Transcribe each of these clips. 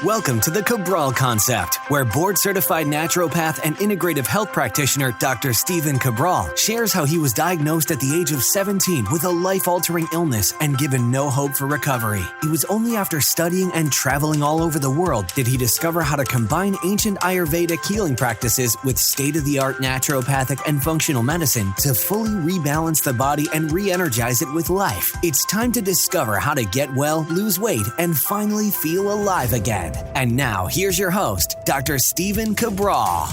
Welcome to the Cabral Concept, where board-certified naturopath and integrative health practitioner Dr. Stephen Cabral shares how he was diagnosed at the age of 17 with a life-altering illness and given no hope for recovery. It was only after studying and traveling all over the world did he discover how to combine ancient Ayurvedic healing practices with state-of-the-art naturopathic and functional medicine to fully rebalance the body and re-energize it with life. It's time to discover how to get well, lose weight, and finally feel alive again. And now, here's your host, Dr. Stephen Cabral.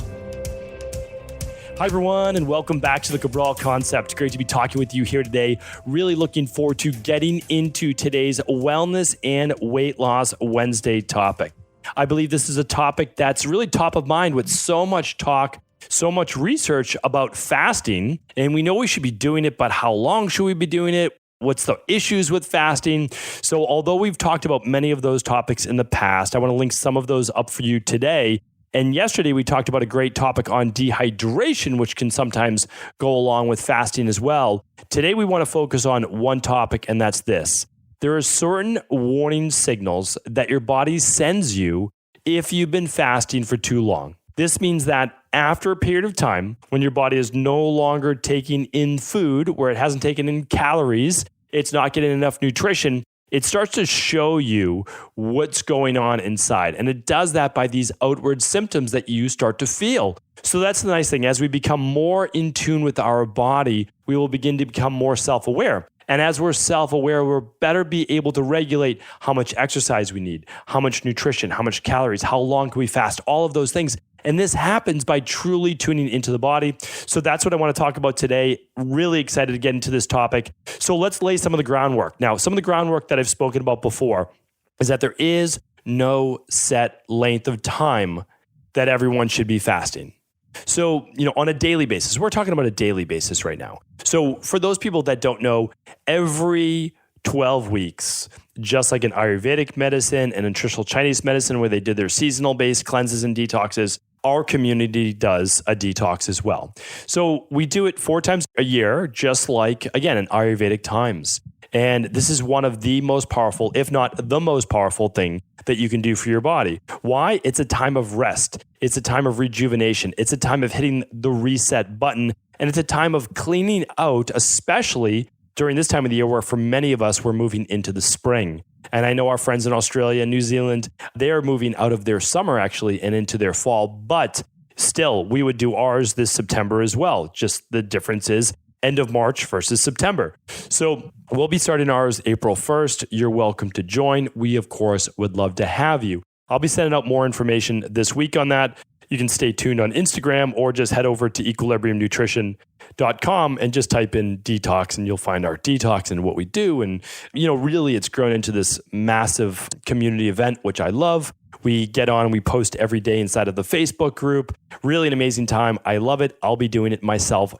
Hi, everyone, and welcome back to the Cabral Concept. Great to be talking with you here today. Really looking forward to getting into today's Wellness and Weight Loss Wednesday topic. I believe this is a topic that's really top of mind with so much talk, so much research about fasting, and we know we should be doing it, but how long should we be doing it? What's the issues with fasting? So although we've talked about many of those topics in the past, I want to link some of those up for you today. And yesterday we talked about a great topic on dehydration, which can sometimes go along with fasting as well. Today we want to focus on one topic, and that's this. There are certain warning signals that your body sends you if you've been fasting for too long. This means that after a period of time, when your body is no longer taking in food, where it hasn't taken in calories, it's not getting enough nutrition, it starts to show you what's going on inside. And it does that by these outward symptoms that you start to feel. So that's the nice thing. As we become more in tune with our body, we will begin to become more self-aware. And as we're self-aware, we're better be able to regulate how much exercise we need, how much nutrition, how much calories, how long can we fast, all of those things. And this happens by truly tuning into the body. So that's what I want to talk about today. Really excited to get into this topic. So let's lay some of the groundwork. Now, some of the groundwork that I've spoken about before is that there is no set length of time that everyone should be fasting. So, on a daily basis, we're talking about a daily basis right now. So for those people that don't know, every 12 weeks, just like in Ayurvedic medicine and in traditional Chinese medicine, where they did their seasonal based cleanses and detoxes, our community does a detox as well. So we do it 4 times a year, just like, again, in Ayurvedic times. And this is one of the most powerful, if not the most powerful thing that you can do for your body. Why? It's a time of rest. It's a time of rejuvenation. It's a time of hitting the reset button. And it's a time of cleaning out, especially during this time of the year where for many of us, we're moving into the spring. And I know our friends in Australia and New Zealand, they are moving out of their summer actually and into their fall. But still, we would do ours this September as well. Just the difference is end of March versus September. So we'll be starting ours April 1st. You're welcome to join. We, of course, would love to have you. I'll be sending out more information this week on that. You can stay tuned on Instagram or just head over to equilibriumnutrition.com and just type in detox and you'll find our detox and what we do. And, really it's grown into this massive community event, which I love. We get on and we post every day inside of the Facebook group. Really an amazing time. I love it. I'll be doing it myself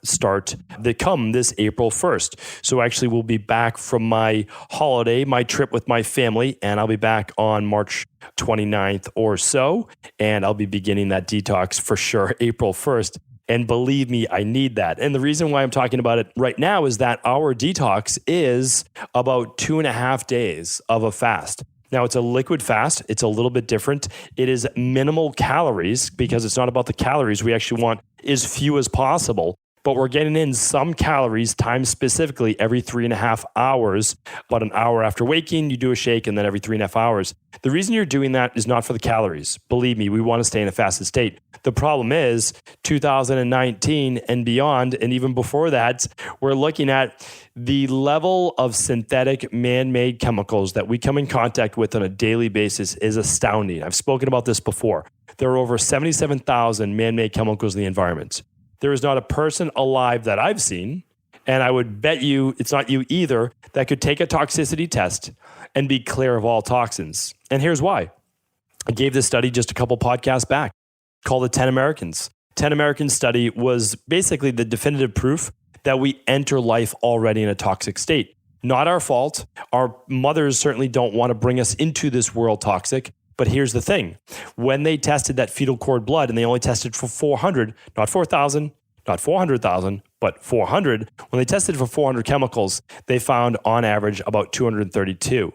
come this April 1st. So actually we'll be back from my holiday, my trip with my family, and I'll be back on March 29th or so. And I'll be beginning that detox for sure, April 1st. And believe me, I need that. And the reason why I'm talking about it right now is that our detox is about 2.5 days of a fast. Now, it's a liquid fast. It's a little bit different. It is minimal calories because it's not about the calories. We actually want as few as possible, but we're getting in some calories timed specifically every 3.5 hours. About an hour after waking, you do a shake, and then every 3.5 hours. The reason you're doing that is not for the calories. Believe me, we want to stay in a fasted state. The problem is 2019 and beyond, and even before that, we're looking at the level of synthetic man-made chemicals that we come in contact with on a daily basis is astounding. I've spoken about this before. There are over 77,000 man-made chemicals in the environment. There is not a person alive that I've seen, and I would bet you it's not you either, that could take a toxicity test and be clear of all toxins. And here's why. I gave this study just a couple podcasts back called the 10 Americans. 10 Americans study was basically the definitive proof that we enter life already in a toxic state. Not our fault. Our mothers certainly don't want to bring us into this world toxic. But here's the thing. When they tested that fetal cord blood, and they only tested for 400, not 4,000, not 400,000, but 400, when they tested for 400 chemicals, they found on average about 232.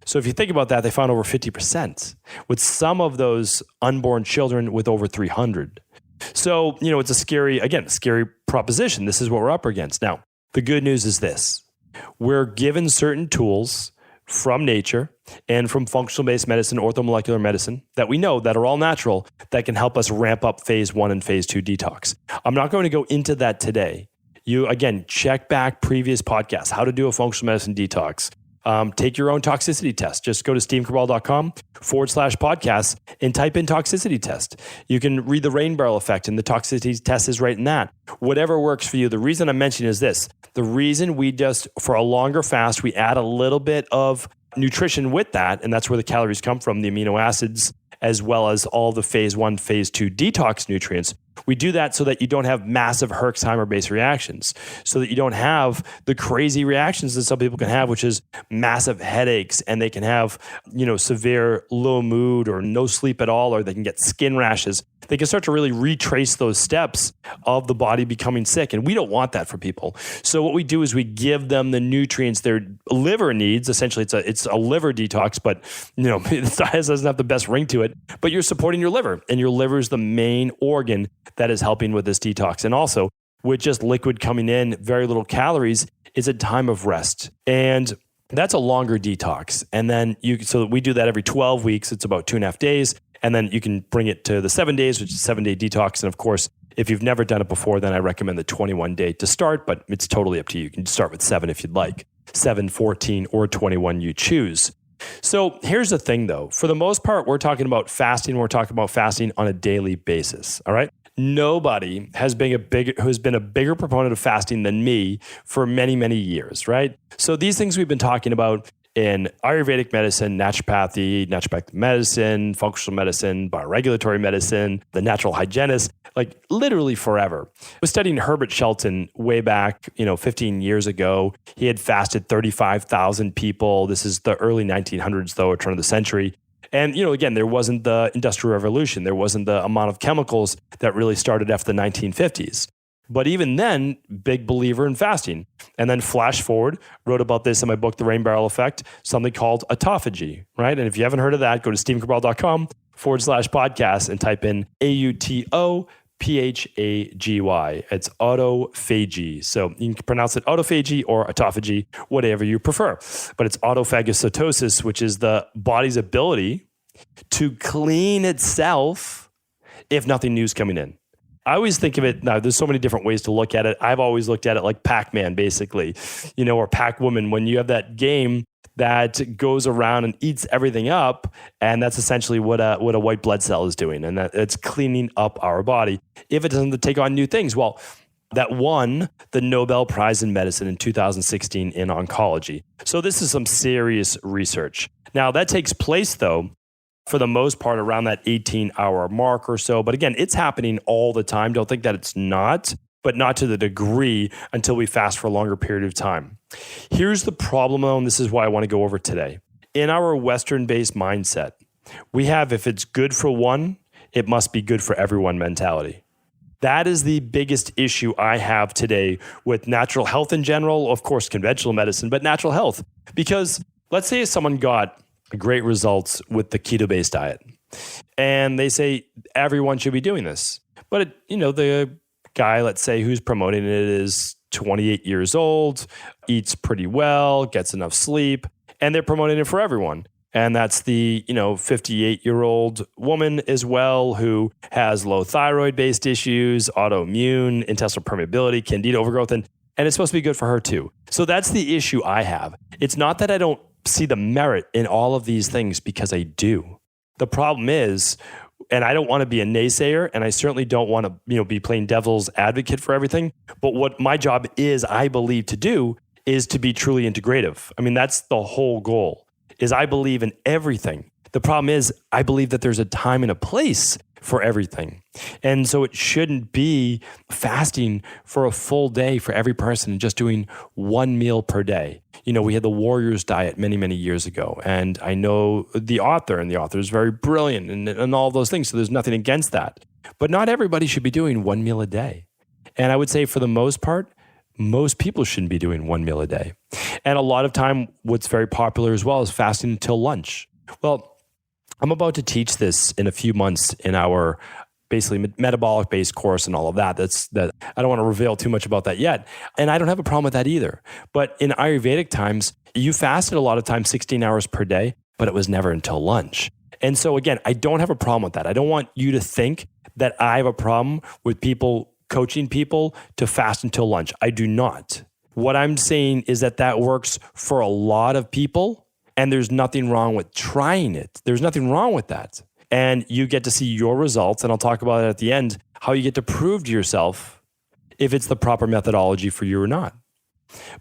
So if you think about that, they found over 50%, with some of those unborn children with over 300. So, it's a scary proposition. This is what we're up against. Now, the good news is this. We're given certain tools from nature and from functional-based medicine, orthomolecular medicine, that we know that are all natural, that can help us ramp up phase 1 and phase 2 detox. I'm not going to go into that today. You, again, check back previous podcasts, how to do a functional medicine detox. Take your own toxicity test. Just go to stevecabral.com/podcast and type in toxicity test. You can read the rain barrel effect, and the toxicity test is right in that. Whatever works for you. The reason I'm mentioning is this. The reason we just, for a longer fast, we add a little bit of nutrition with that, and that's where the calories come from, the amino acids, as well as all the phase 1, phase 2 detox nutrients. We do that so that you don't have massive Herxheimer-based reactions, so that you don't have the crazy reactions that some people can have, which is massive headaches, and they can have, severe low mood or no sleep at all, or they can get skin rashes. They can start to really retrace those steps of the body becoming sick, and we don't want that for people. So what we do is we give them the nutrients their liver needs. Essentially, it's a liver detox, but it doesn't have the best ring to it. But you're supporting your liver, and your liver is the main organ that is helping with this detox. And also, with just liquid coming in, very little calories, is a time of rest. And that's a longer detox. And then so we do that every 12 weeks. It's about 2.5 days. And then you can bring it to the 7 days, which is a 7-day detox. And of course, if you've never done it before, then I recommend the 21-day to start, but it's totally up to you. You can start with 7 if you'd like. 7, 14, or 21, you choose. So here's the thing though. For the most part, we're talking about fasting. We're talking about fasting on a daily basis. All right. Nobody who's been a bigger proponent of fasting than me for many, many years, right? So these things we've been talking about in Ayurvedic medicine, naturopathic medicine, functional medicine, bioregulatory medicine, the natural hygienist, like literally forever. I was studying Herbert Shelton way back, 15 years ago. He had fasted 35,000 people. This is the early 1900s, though, or turn of the century. And, again, there wasn't the Industrial Revolution. There wasn't the amount of chemicals that really started after the 1950s. But even then, big believer in fasting. And then flash forward, wrote about this in my book, The Rain Barrel Effect, something called autophagy, right? And if you haven't heard of that, go to stevecabral.com/podcast and type in AUTOPHAGY. It's autophagy. So you can pronounce it autophagy or autophagy, whatever you prefer. But it's autophagocytosis, which is the body's ability to clean itself if nothing new is coming in. I always think of it, now there's so many different ways to look at it. I've always looked at it like Pac-Man, basically, or Pac-Woman, when you have that game that goes around and eats everything up. And that's essentially what a white blood cell is doing. And that it's cleaning up our body if it doesn't take on new things. Well, that won the Nobel Prize in Medicine in 2016 in oncology. So this is some serious research. Now that takes place though, for the most part, around that 18-hour mark or so. But again, it's happening all the time. Don't think that it's not, but not to the degree until we fast for a longer period of time. Here's the problem, though, and this is why I want to go over today. In our Western-based mindset, we have, if it's good for one, it must be good for everyone mentality. That is the biggest issue I have today with natural health in general, of course, conventional medicine, but natural health. Because let's say someone got great results with the keto-based diet, and they say everyone should be doing this. But, the guy, let's say, who's promoting it is 28 years old, eats pretty well, gets enough sleep, and they're promoting it for everyone. And that's the, 58-year-old woman as well who has low thyroid-based issues, autoimmune, intestinal permeability, candida overgrowth, and it's supposed to be good for her too. So that's the issue I have. It's not that I don't see the merit in all of these things, because I do. The problem is, and I don't want to be a naysayer, and I certainly don't want to, be playing devil's advocate for everything. But what my job is, I believe, to do is to be truly integrative. I mean, that's the whole goal, is I believe in everything. The problem is, I believe that there's a time and a place for everything. And so it shouldn't be fasting for a full day for every person and just doing one meal per day. We had the Warriors diet many, many years ago. And I know the author, and the author is very brilliant and all those things. So there's nothing against that. But not everybody should be doing one meal a day. And I would say for the most part, most people shouldn't be doing one meal a day. And a lot of time, what's very popular as well is fasting until lunch. Well, I'm about to teach this in a few months in our basically metabolic based course and all of that. I don't want to reveal too much about that yet. And I don't have a problem with that either. But in Ayurvedic times, you fasted a lot of times 16 hours per day, but it was never until lunch. And so again, I don't have a problem with that. I don't want you to think that I have a problem with people coaching people to fast until lunch. I do not. What I'm saying is that works for a lot of people, and there's nothing wrong with trying it. There's nothing wrong with that. And you get to see your results, and I'll talk about it at the end, how you get to prove to yourself if it's the proper methodology for you or not.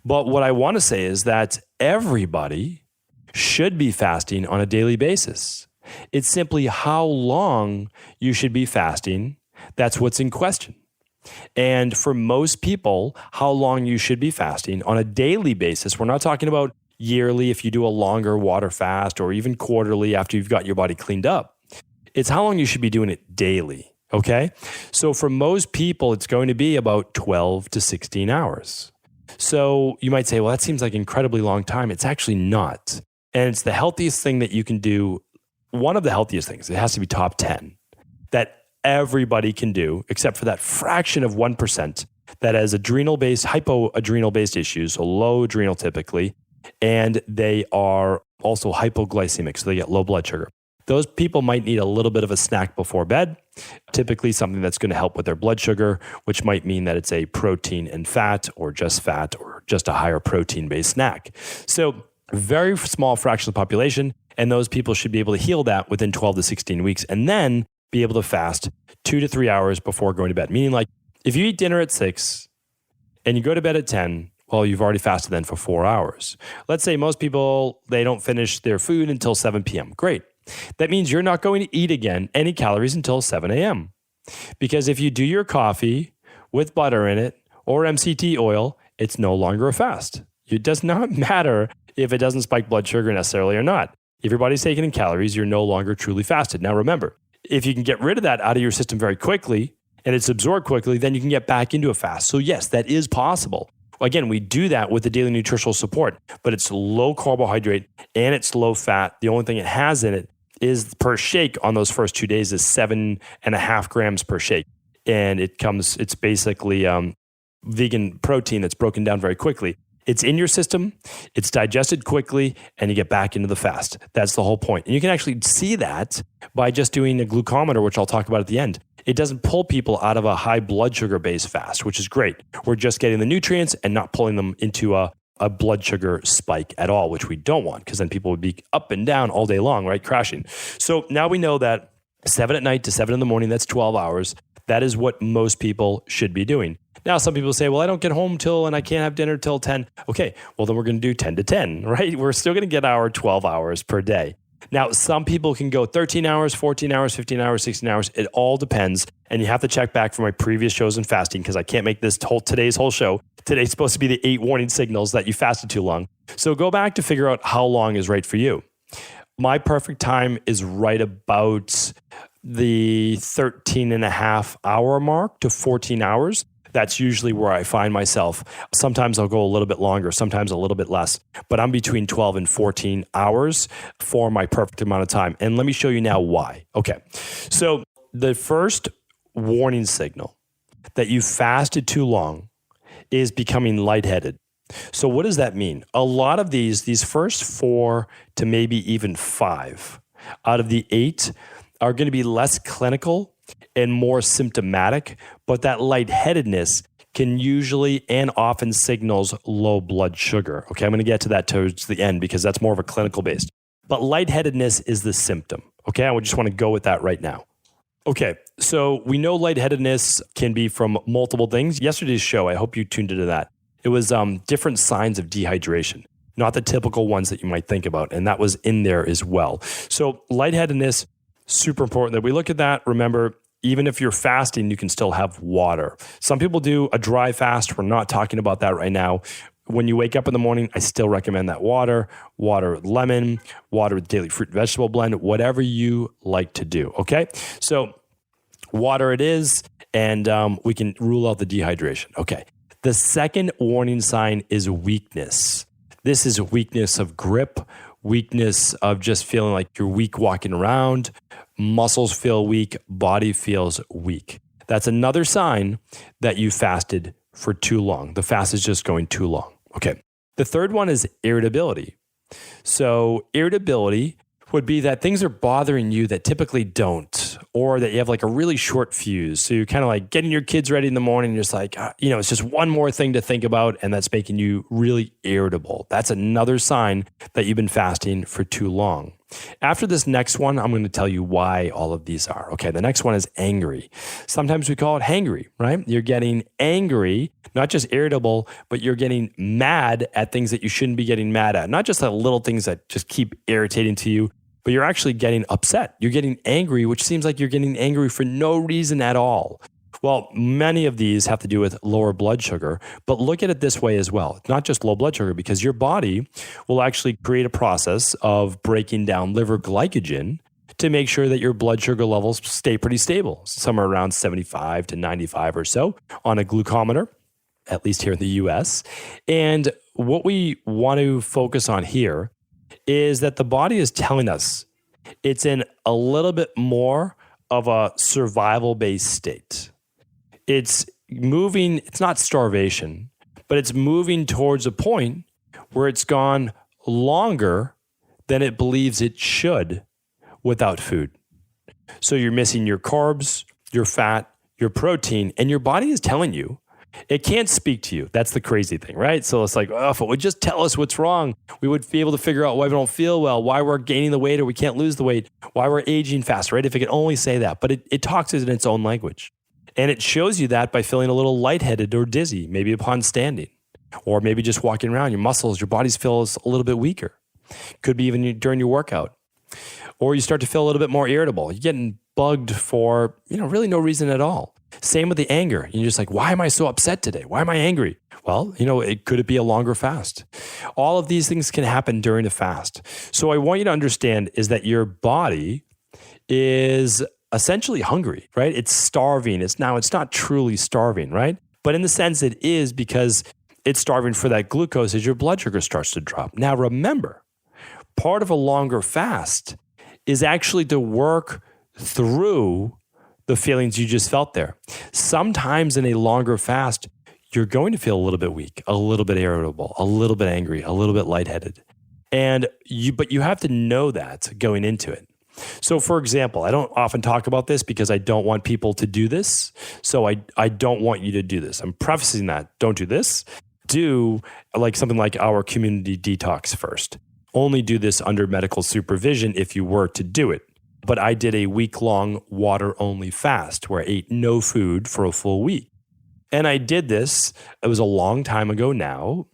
But what I want to say is that everybody should be fasting on a daily basis. It's simply how long you should be fasting. That's what's in question. And for most people, how long you should be fasting on a daily basis, we're not talking about yearly if you do a longer water fast or even quarterly after you've got your body cleaned up. It's how long you should be doing it daily, okay? So for most people, it's going to be about 12 to 16 hours. So you might say, well, that seems like an incredibly long time. It's actually not. And it's the healthiest thing that you can do. One of the healthiest things, it has to be top 10, that everybody can do, except for that fraction of 1% that has hypoadrenal-based issues, so low adrenal typically, and they are also hypoglycemic, so they get low blood sugar. Those people might need a little bit of a snack before bed, typically something that's going to help with their blood sugar, which might mean that it's a protein and fat or just a higher protein-based snack. So very small fraction of the population, and those people should be able to heal that within 12 to 16 weeks and then be able to fast 2 to 3 hours before going to bed. Meaning like if you eat dinner at 6 and you go to bed at 10, well, you've already fasted then for 4 hours. Let's say most people, they don't finish their food until 7 p.m. Great. That means you're not going to eat again any calories until 7 a.m. Because if you do your coffee with butter in it or MCT oil, it's no longer a fast. It does not matter if it doesn't spike blood sugar necessarily or not. If your body's taking in calories, you're no longer truly fasted. Now remember, if you can get rid of that out of your system very quickly and it's absorbed quickly, then you can get back into a fast. So yes, that is possible. Again, we do that with the daily nutritional support, but it's low carbohydrate and it's low fat. The only thing it has in it is per shake on those first 2 days is 7.5 grams per shake. And it's basically vegan protein that's broken down very quickly. It's in your system, it's digested quickly, and you get back into the fast. That's the whole point. And you can actually see that by just doing a glucometer, which I'll talk about at the end. It doesn't pull people out of a high blood sugar-based fast, which is great. We're just getting the nutrients and not pulling them into a blood sugar spike at all, which we don't want, because then people would be up and down all day long, right? Crashing. So now we know that 7 at night to 7 in the morning, that's 12 hours. That is what most people should be doing. Now, some people say, well, I don't get home and I can't have dinner till 10. Okay, well, then we're going to do 10 to 10, right? We're still going to get our 12 hours per day. Now, some people can go 13 hours, 14 hours, 15 hours, 16 hours. It all depends. And you have to check back for my previous shows in fasting because I can't make today's whole show. Today's supposed to be the 8 warning signals that you fasted too long. So go back to figure out how long is right for you. My perfect time is right about the 13.5 hour mark to 14 hours. That's usually where I find myself. Sometimes I'll go a little bit longer, sometimes a little bit less, but I'm between 12 and 14 hours for my perfect amount of time. And let me show you now why. Okay. So the first warning signal that you fasted too long is becoming lightheaded. So what does that mean? A lot of these first 4 to maybe even 5 out of the 8 are going to be less clinical and more symptomatic, but that lightheadedness can usually and often signals low blood sugar. Okay, I'm going to get to that towards the end because that's more of a clinical based. But lightheadedness is the symptom. Okay, I just want to go with that right now. Okay, so we know lightheadedness can be from multiple things. Yesterday's show, I hope you tuned into that. It was different signs of dehydration, not the typical ones that you might think about, and that was in there as well. So lightheadedness, super important that we look at that. Remember, even if you're fasting, you can still have water. Some people do a dry fast. We're not talking about that right now. When you wake up in the morning, I still recommend that water with lemon, water with daily fruit and vegetable blend, whatever you like to do. Okay. So water it is, and we can rule out the dehydration. Okay. The second warning sign is weakness. This is weakness of grip, weakness of just feeling like you're weak walking around, muscles feel weak, body feels weak. That's another sign that you fasted for too long. The fast is just going too long. Okay. The third one is irritability. So irritability would be that things are bothering you that typically don't, or that you have like a really short fuse. So you're kind of like getting your kids ready in the morning, you're just like, it's just one more thing to think about, and that's making you really irritable. That's another sign that you've been fasting for too long. After this next one, I'm going to tell you why all of these are. Okay, the next one is angry. Sometimes we call it hangry, right? You're getting angry, not just irritable, but you're getting mad at things that you shouldn't be getting mad at. Not just the little things that just keep irritating to you, but you're actually getting upset. You're getting angry, which seems like you're getting angry for no reason at all. Well, many of these have to do with lower blood sugar, but look at it this way as well. It's not just low blood sugar, because your body will actually create a process of breaking down liver glycogen to make sure that your blood sugar levels stay pretty stable, somewhere around 75 to 95 or so on a glucometer, at least here in the US. And what we want to focus on here is that the body is telling us it's in a little bit more of a survival-based state. It's moving, it's not starvation, but it's moving towards a point where it's gone longer than it believes it should without food. So you're missing your carbs, your fat, your protein, and your body is telling you. It can't speak to you. That's the crazy thing, right? So it's like, if it would just tell us what's wrong, we would be able to figure out why we don't feel well, why we're gaining the weight or we can't lose the weight, why we're aging fast, right? If it could only say that. But it talks in its own language. And it shows you that by feeling a little lightheaded or dizzy, maybe upon standing, or maybe just walking around. Your muscles, your body feels a little bit weaker. Could be even during your workout. Or you start to feel a little bit more irritable. You're getting bugged for, really no reason at all. Same with the anger. You're just like, why am I so upset today? Why am I angry? Well, could it be a longer fast? All of these things can happen during a fast. So I want you to understand is that your body is essentially hungry, right? It's starving. It's not truly starving, right? But in the sense it is, because it's starving for that glucose as your blood sugar starts to drop. Now remember, part of a longer fast is actually to work through the feelings you just felt there. Sometimes in a longer fast, you're going to feel a little bit weak, a little bit irritable, a little bit angry, a little bit lightheaded. But you have to know that going into it. So for example, I don't often talk about this because I don't want people to do this. So I don't want you to do this. I'm prefacing that. Don't do this. Do like something like our community detox first. Only do this under medical supervision if you were to do it. But I did a week-long water-only fast where I ate no food for a full week. And I did this, it was a long time ago now.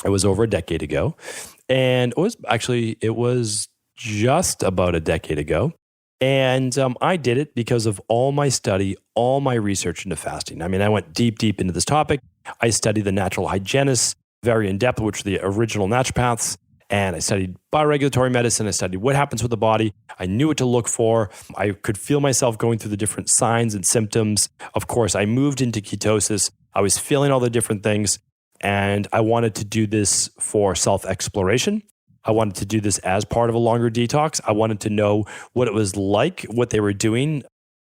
It was over a decade ago. And it was just about a decade ago. And I did it because of all my study, all my research into fasting. I mean, I went deep into this topic. I studied the natural hygienists very in depth, which are the original naturopaths. And I studied bioregulatory medicine. I studied what happens with the body. I knew what to look for. I could feel myself going through the different signs and symptoms. Of course, I moved into ketosis. I was feeling all the different things. And I wanted to do this for self-exploration. I wanted to do this as part of a longer detox. I wanted to know what it was like, what they were doing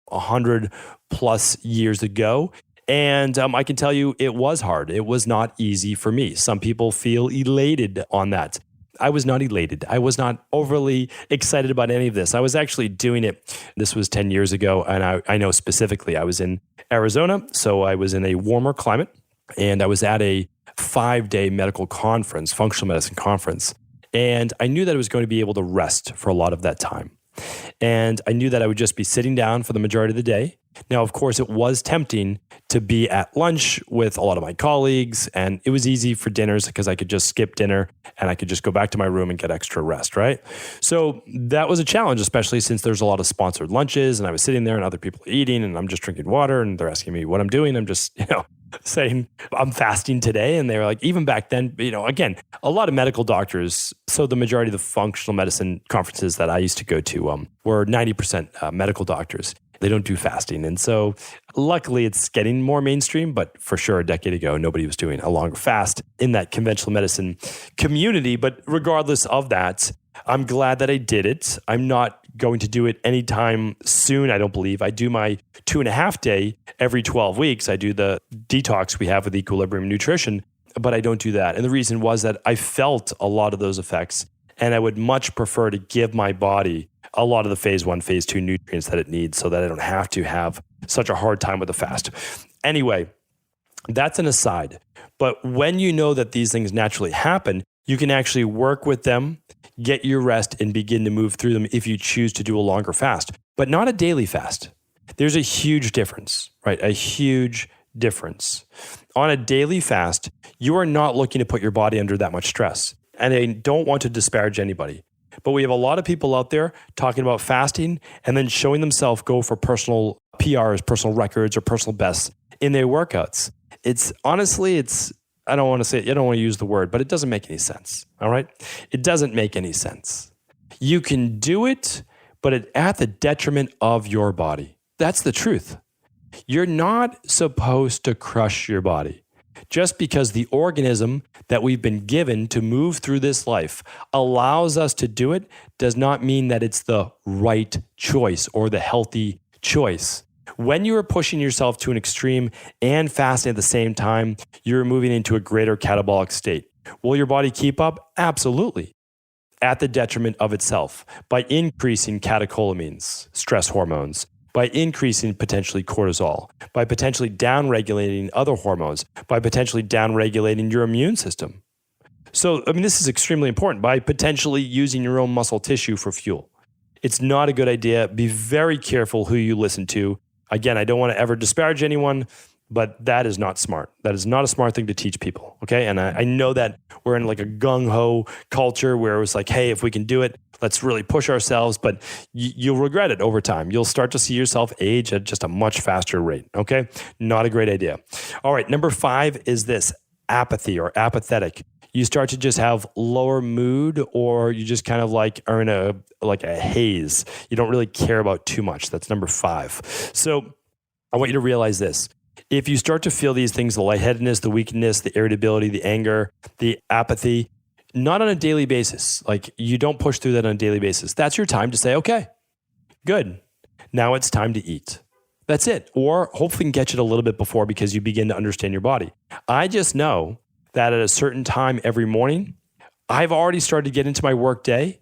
100 plus years ago. And I can tell you it was hard. It was not easy for me. Some people feel elated on that. I was not elated. I was not overly excited about any of this. I was actually doing it. This was 10 years ago. And I know specifically I was in Arizona. So I was in a warmer climate and I was at a 5-day medical conference, functional medicine conference. And I knew that I was going to be able to rest for a lot of that time. And I knew that I would just be sitting down for the majority of the day. Now, of course, it was tempting to be at lunch with a lot of my colleagues, and it was easy for dinners because I could just skip dinner and I could just go back to my room and get extra rest, right? So that was a challenge, especially since there's a lot of sponsored lunches and I was sitting there and other people are eating and I'm just drinking water and they're asking me what I'm doing. I'm just, saying I'm fasting today. And they were like, even back then, again, a lot of medical doctors. So the majority of the functional medicine conferences that I used to go to were 90% medical doctors. They don't do fasting. And so luckily it's getting more mainstream, but for sure a decade ago, nobody was doing a longer fast in that conventional medicine community. But regardless of that, I'm glad that I did it. I'm not going to do it anytime soon, I don't believe. I do my 2.5 day every 12 weeks. I do the detox we have with Equilibrium Nutrition, but I don't do that. And the reason was that I felt a lot of those effects, and I would much prefer to give my body a lot of the phase 1, phase 2 nutrients that it needs so that I don't have to have such a hard time with the fast. Anyway, that's an aside. But when you know that these things naturally happen, you can actually work with them, get your rest, and begin to move through them if you choose to do a longer fast, but not a daily fast. There's a huge difference, right? A huge difference. On a daily fast, you are not looking to put your body under that much stress. And I don't want to disparage anybody, but we have a lot of people out there talking about fasting and then showing themselves go for personal PRs, personal records, or personal bests in their workouts. It's honestly, I don't want to use the word, but it doesn't make any sense. All right. It doesn't make any sense. You can do it, but at the detriment of your body. That's the truth. You're not supposed to crush your body. Just because the organism that we've been given to move through this life allows us to do it does not mean that it's the right choice or the healthy choice. When you are pushing yourself to an extreme and fasting at the same time, you're moving into a greater catabolic state. Will your body keep up? Absolutely. At the detriment of itself by increasing catecholamines, stress hormones, by increasing potentially cortisol, by potentially downregulating other hormones, by potentially downregulating your immune system. So, this is extremely important, by potentially using your own muscle tissue for fuel. It's not a good idea. Be very careful who you listen to. Again, I don't want to ever disparage anyone, but that is not smart. That is not a smart thing to teach people, okay? And I know that we're in like a gung-ho culture where it was like, hey, if we can do it, let's really push ourselves, but you'll regret it over time. You'll start to see yourself age at just a much faster rate, okay? Not a great idea. All right, number 5 is this, apathy or apathetic. You start to just have lower mood, or you just kind of like are in a haze. You don't really care about too much. That's number 5. So I want you to realize this. If you start to feel these things, the lightheadedness, the weakness, the irritability, the anger, the apathy, not on a daily basis, like you don't push through that on a daily basis, that's your time to say, okay, good. Now it's time to eat. That's it. Or hopefully you can catch it a little bit before because you begin to understand your body. I just know that at a certain time every morning, I've already started to get into my work day.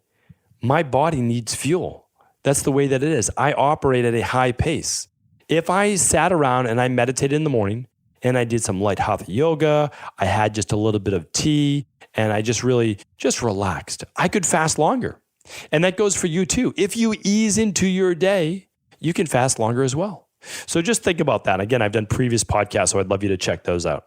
My body needs fuel. That's the way that it is. I operate at a high pace. If I sat around and I meditated in the morning and I did some light hatha yoga, I had just a little bit of tea, and I just relaxed, I could fast longer. And that goes for you too. If you ease into your day, you can fast longer as well. So just think about that. Again, I've done previous podcasts, so I'd love you to check those out.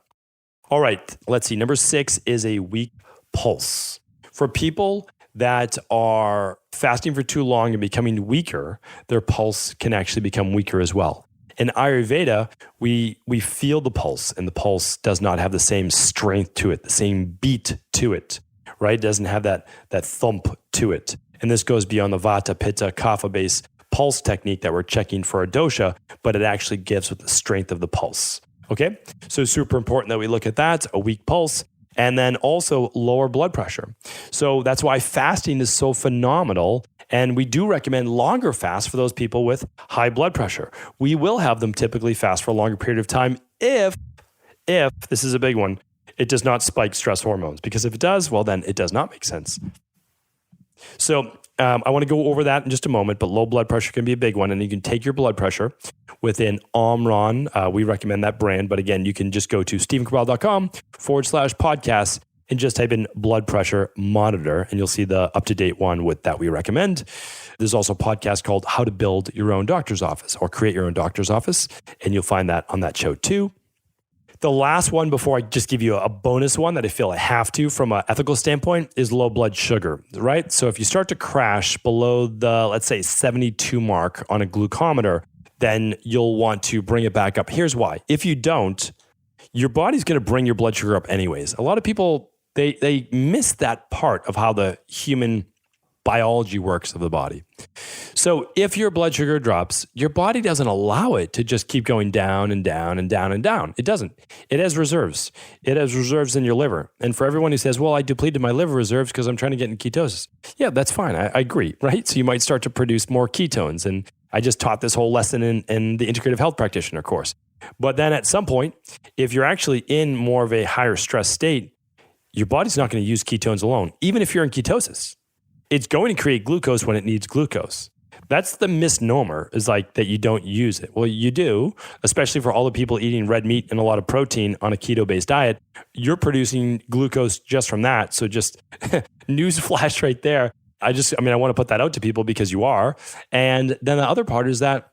All right, let's see. Number 6 is a weak pulse. For people that are fasting for too long and becoming weaker, their pulse can actually become weaker as well. In Ayurveda, we feel the pulse, and the pulse does not have the same strength to it, the same beat to it, right? It doesn't have that thump to it. And this goes beyond the Vata, Pitta, Kapha-based pulse technique that we're checking for a dosha, but it actually gives with the strength of the pulse. Okay, so super important that we look at that, a weak pulse, and then also lower blood pressure. So that's why fasting is so phenomenal. And we do recommend longer fasts for those people with high blood pressure. We will have them typically fast for a longer period of time if this is a big one, it does not spike stress hormones. Because if it does, well, then it does not make sense. So I want to go over that in just a moment, but low blood pressure can be a big one. And you can take your blood pressure within Omron. We recommend that brand. But again, you can just go to stevencabral.com/podcast and just type in blood pressure monitor, and you'll see the up-to-date one with that we recommend. There's also a podcast called How to Build Your Own Doctor's Office or Create Your Own Doctor's Office, and you'll find that on that show too. The last one, before I just give you a bonus one that I feel I have to from an ethical standpoint, is low blood sugar, right? So if you start to crash below the, let's say, 72 mark on a glucometer, then you'll want to bring it back up. Here's why. If you don't, your body's going to bring your blood sugar up anyways. A lot of people, they miss that part of how the human biology works of the body. So if your blood sugar drops, your body doesn't allow it to just keep going down and down and down and down. It doesn't. It has reserves. It has reserves in your liver. And for everyone who says, well, I depleted my liver reserves because I'm trying to get in ketosis. Yeah, that's fine. I agree, right? So you might start to produce more ketones. And I just taught this whole lesson in the Integrative Health Practitioner course. But then at some point, if you're actually in more of a higher stress state, your body's not going to use ketones alone, even if you're in ketosis. It's going to create glucose when it needs glucose. That's the misnomer, is like that you don't use it. Well, you do, especially for all the people eating red meat and a lot of protein on a keto-based diet. You're producing glucose just from that. So just news flash right there. I want to put that out to people because you are. And then the other part is that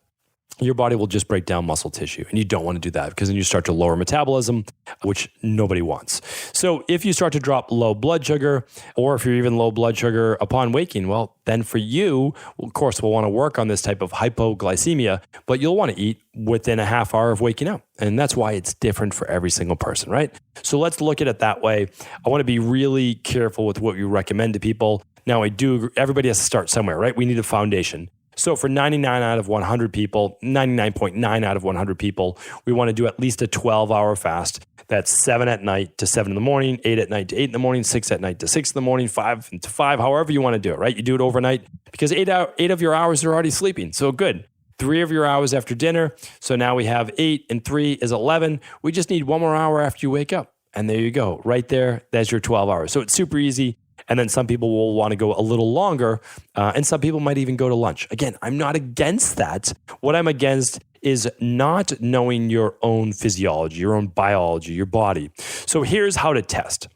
your body will just break down muscle tissue. And you don't want to do that because then you start to lower metabolism, which nobody wants. So if you start to drop low blood sugar, or if you're even low blood sugar upon waking, well, then for you, of course, we'll want to work on this type of hypoglycemia, but you'll want to eat within a half hour of waking up. And that's why it's different for every single person, right? So let's look at it that way. I want to be really careful with what we recommend to people. Now, everybody has to start somewhere, right? We need a foundation. So for 99 out of 100 people, 99.9 out of 100 people, we want to do at least a 12-hour fast. That's 7 at night to 7 in the morning, 8 at night to 8 in the morning, 6 at night to 6 in the morning, 5 to 5, however you want to do it, right? You do it overnight because 8 of your hours are already sleeping. So good. 3 of your hours after dinner. So now we have 8 and 3 is 11. We just need 1 more hour after you wake up. And there you go. Right there. That's your 12 hours. So it's super easy. And then some people will want to go a little longer. And some people might even go to lunch. Again, I'm not against that. What I'm against is not knowing your own physiology, your own biology, your body. So here's how to test.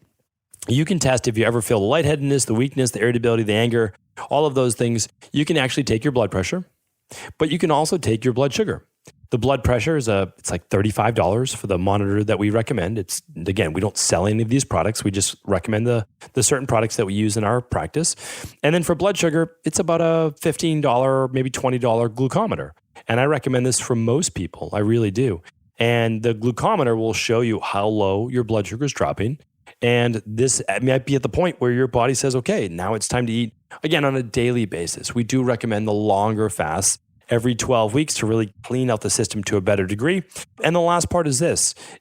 You can test if you ever feel the lightheadedness, the weakness, the irritability, the anger, all of those things. You can actually take your blood pressure, but you can also take your blood sugar. The blood pressure is it's like $35 for the monitor that we recommend. Again, we don't sell any of these products. We just recommend the certain products that we use in our practice. And then for blood sugar, it's about a $15, maybe $20 glucometer. And I recommend this for most people. I really do. And the glucometer will show you how low your blood sugar is dropping. And this might be at the point where your body says, okay, now it's time to eat again on a daily basis. We do recommend the longer fasts every 12 weeks to really clean out the system to a better degree. And the last part is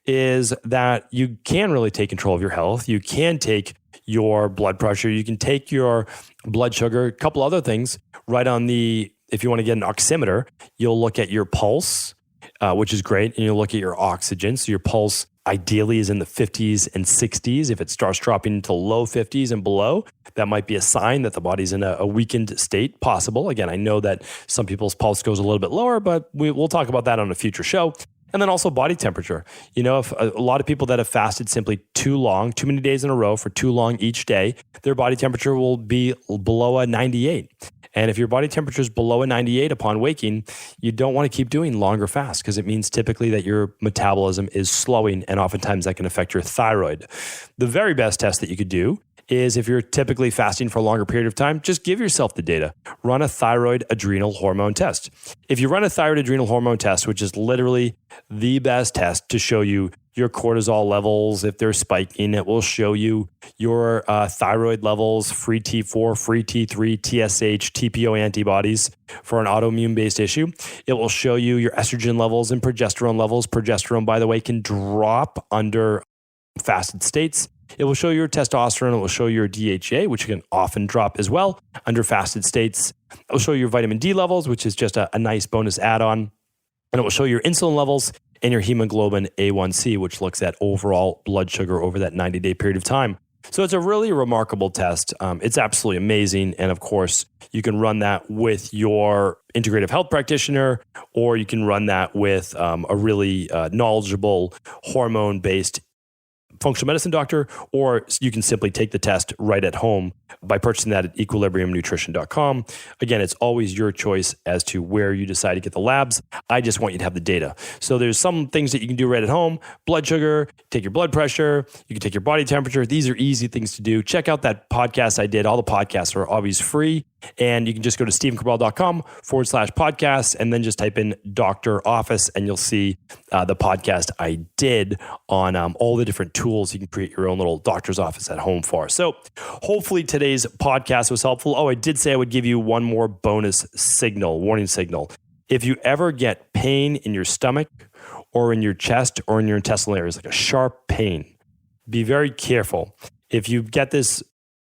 that you can really take control of your health. You can take your blood pressure. You can take your blood sugar, a couple other things right on if you want to get an oximeter, you'll look at your pulse, which is great. And you'll look at your oxygen. So your pulse ideally is in the 50s and 60s. If it starts dropping into low 50s and below, that might be a sign that the body's in a weakened state, possible. Again, I know that some people's pulse goes a little bit lower, but we'll talk about that on a future show. And then also body temperature. You know, if a lot of people that have fasted simply too many days in a row for too long each day, their body temperature will be below a 98. And if your body temperature is below a 98 upon waking, you don't want to keep doing longer fasts because it means typically that your metabolism is slowing, and oftentimes that can affect your thyroid. The very best test that you could do is if you're typically fasting for a longer period of time, just give yourself the data. Run a thyroid adrenal hormone test. If you run a thyroid adrenal hormone test, which is literally the best test to show you your cortisol levels, if they're spiking, it will show you your thyroid levels, free T4, free T3, TSH, TPO antibodies for an autoimmune-based issue. It will show you your estrogen levels and progesterone levels. Progesterone, by the way, can drop under fasted states. It will show your testosterone. It will show your DHA, which can often drop as well under fasted states. It will show your vitamin D levels, which is just a nice bonus add-on. And it will show your insulin levels and your hemoglobin A1C, which looks at overall blood sugar over that 90-day period of time. So it's a really remarkable test. It's absolutely amazing. And of course, you can run that with your integrative health practitioner, or you can run that with a really knowledgeable hormone-based functional medicine doctor, or you can simply take the test right at home by purchasing that at equilibriumnutrition.com. Again, it's always your choice as to where you decide to get the labs. I just want you to have the data. So there's some things that you can do right at home. Blood sugar, take your blood pressure, you can take your body temperature. These are easy things to do. Check out that podcast I did. All the podcasts are always free. And you can just go to stephencabral.com/podcast and then just type in Doctor Office and you'll see the podcast I did on all the different tools tools you can create your own little doctor's office at home for. So hopefully today's podcast was helpful. Oh, I did say I would give you one more bonus warning signal. If you ever get pain in your stomach or in your chest or in your intestinal areas, like a sharp pain, be very careful. If you get this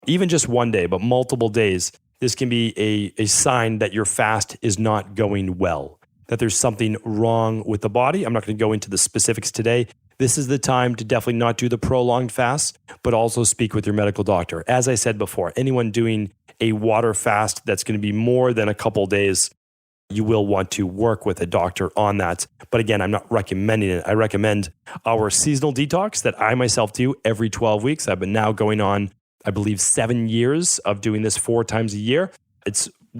even just one day, but multiple days, this can be a sign that your fast is not going well, that there's something wrong with the body. I'm not going to go into the specifics today. This is the time to definitely not do the prolonged fast, but also speak with your medical doctor. As I said before, anyone doing a water fast that's going to be more than a couple days, you will want to work with a doctor on that. But again, I'm not recommending it. I recommend our seasonal detox that I myself do every 12 weeks. I've been now going on, I believe, 7 years of doing this 4 times a year.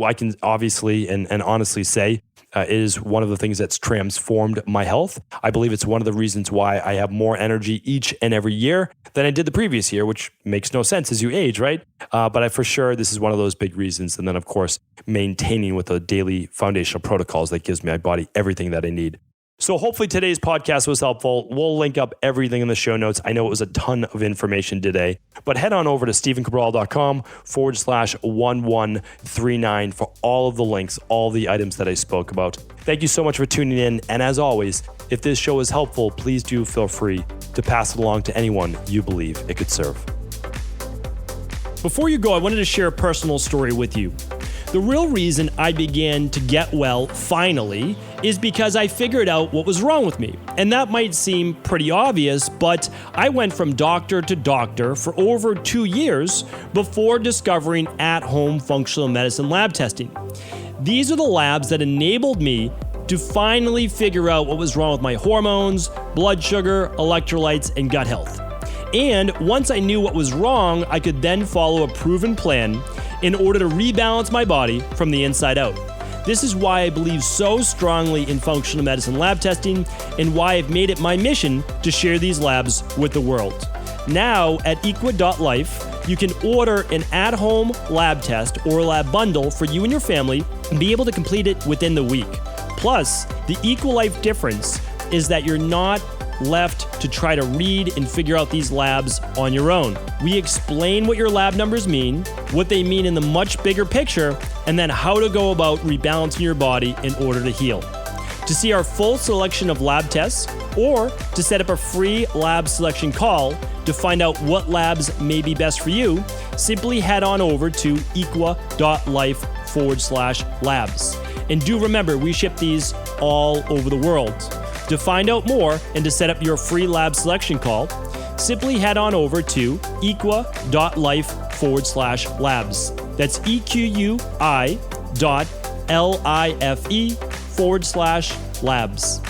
I can obviously and honestly say it is one of the things that's transformed my health. I believe it's one of the reasons why I have more energy each and every year than I did the previous year, which makes no sense as you age, right? But for sure, this is one of those big reasons. And then, of course, maintaining with the daily foundational protocols that gives my body everything that I need. So hopefully today's podcast was helpful. We'll link up everything in the show notes. I know it was a ton of information today, but head on over to stephencabral.com/1139 for all of the links, all the items that I spoke about. Thank you so much for tuning in. And as always, if this show is helpful, please do feel free to pass it along to anyone you believe it could serve. Before you go, I wanted to share a personal story with you. The real reason I began to get well finally is because I figured out what was wrong with me. And that might seem pretty obvious, but I went from doctor to doctor for over 2 years before discovering at-home functional medicine lab testing. These are the labs that enabled me to finally figure out what was wrong with my hormones, blood sugar, electrolytes, and gut health. And once I knew what was wrong, I could then follow a proven plan in order to rebalance my body from the inside out. This is why I believe so strongly in functional medicine lab testing and why I've made it my mission to share these labs with the world. Now at equa.life, you can order an at-home lab test or lab bundle for you and your family and be able to complete it within the week. Plus, the EquaLife difference is that you're not left to try to read and figure out these labs on your own. We explain what your lab numbers mean, what they mean in the much bigger picture, and then how to go about rebalancing your body in order to heal. To see our full selection of lab tests or to set up a free lab selection call to find out what labs may be best for you, simply head on over to equa.life/labs. And do remember, we ship these all over the world. To find out more and to set up your free lab selection call, simply head on over to equa.life/labs. That's EQUI.LIFE/labs.